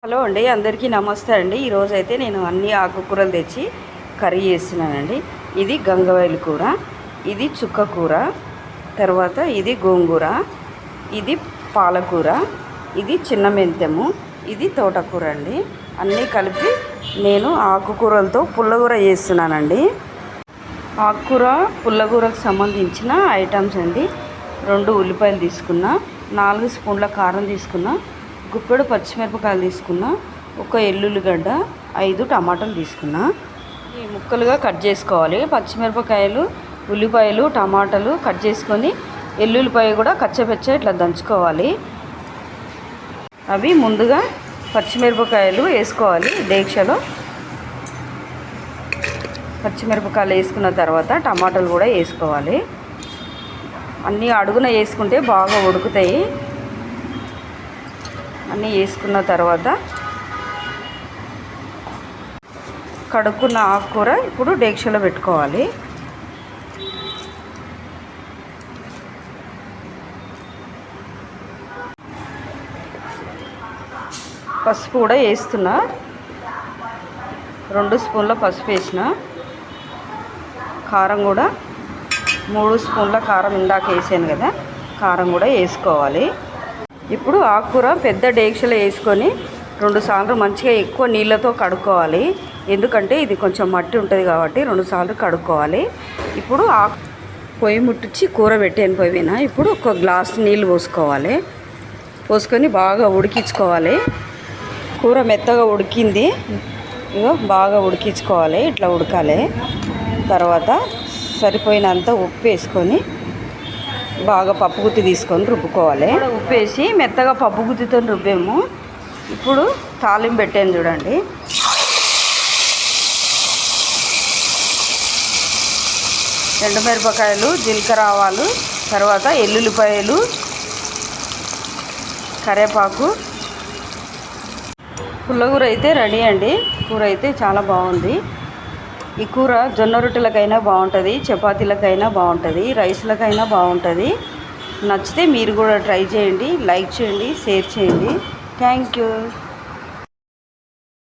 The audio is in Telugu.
హలో అండి, అందరికీ నమస్తే అండి. ఈరోజైతే నేను అన్ని ఆకుకూరలు తెచ్చి కర్రీ చేస్తున్నానండి. ఇది గంగవాయిల కూర, ఇది చుక్క కూర, తర్వాత ఇది గోంగూర, ఇది పాలకూర, ఇది చిన్న మెంతెము, ఇది తోటకూర అండి. అన్నీ కలిపి నేను ఆకుకూరలతో పుల్లగూర చేస్తున్నానండి. ఆకుకూర పుల్లగూరకు సంబంధించిన ఐటమ్స్ అండి. 2 ఉల్లిపాయలు తీసుకున్నా, 4 స్పూన్ల కారం తీసుకున్నా, గుప్పెడు పచ్చిమిరపకాయలు తీసుకున్నా, 1 ఎల్లుల్లిగడ్డ, 5 టమాటాలు తీసుకున్నా. ఈ ముక్కలుగా కట్ చేసుకోవాలి. పచ్చిమిరపకాయలు, ఉల్లిపాయలు, టమాటాలు కట్ చేసుకొని ఎల్లుల్లిపాయ కూడా కచ్చపచ్చ ఇట్లా దంచుకోవాలి. అవి ముందుగా పచ్చిమిరపకాయలు వేసుకోవాలి. డేక్షలో పచ్చిమిరపకాయలు వేసుకున్న తర్వాత టమాటాలు కూడా వేసుకోవాలి. అన్నీ అడుగున వేసుకుంటే బాగా ఉడుకుతాయి. అన్నీ వేసుకున్న తర్వాత కడుక్కున్న ఆకుకూర ఇప్పుడు డేక్షలో పెట్టుకోవాలి. పసుపు కూడా వేస్తున్నా. 2 స్పూన్ల పసుపు వేసిన. కారం కూడా 3 స్పూన్ల కారం ఇందాక వేసాను కదా, కారం కూడా వేసుకోవాలి. ఇప్పుడు ఆకుకూర పెద్ద డేక్షలో వేసుకొని 2 సార్లు మంచిగా ఎక్కువ నీళ్ళతో కడుక్కోవాలి. ఎందుకంటే ఇది కొంచెం మట్టి ఉంటుంది కాబట్టి 2 సార్లు కడుక్కోవాలి. ఇప్పుడు పొయ్యి ముట్టించి కూర పెట్టాను పొయ్యి మీద. ఇప్పుడు 1 గ్లాస్ నీళ్ళు పోసుకోవాలి. పోసుకొని బాగా ఉడికించుకోవాలి. కూర మెత్తగా ఉడికింది, ఇగో బాగా ఉడికించుకోవాలి. ఇట్లా ఉడకాలి. తర్వాత సరిపోయినంత ఉప్పు వేసుకొని బాగా పప్పు గుత్తి తీసుకొని రుబ్బుకోవాలి. ఉప్పు వేసి మెత్తగా పప్పు గుత్తితో రుబ్బాము. ఇప్పుడు తాలింపు పెట్టాను చూడండి. ఎండుమిరపకాయలు, జీలకర్ర ఆవాలు, తర్వాత ఎల్లుల్లిపాయలు, కరివేపాకు. పుల్లగూర అయితే రెడీ అండి. కూర అయితే చాలా బాగుంది. ఈ కూర జొన్న రొట్టెలకైనా బాగుంటుంది, చపాతీలకైనా బాగుంటుంది, రైస్లకైనా బాగుంటుంది. నచ్చితే మీరు కూడా ట్రై చేయండి. లైక్ చేయండి, షేర్ చేయండి. Thank you.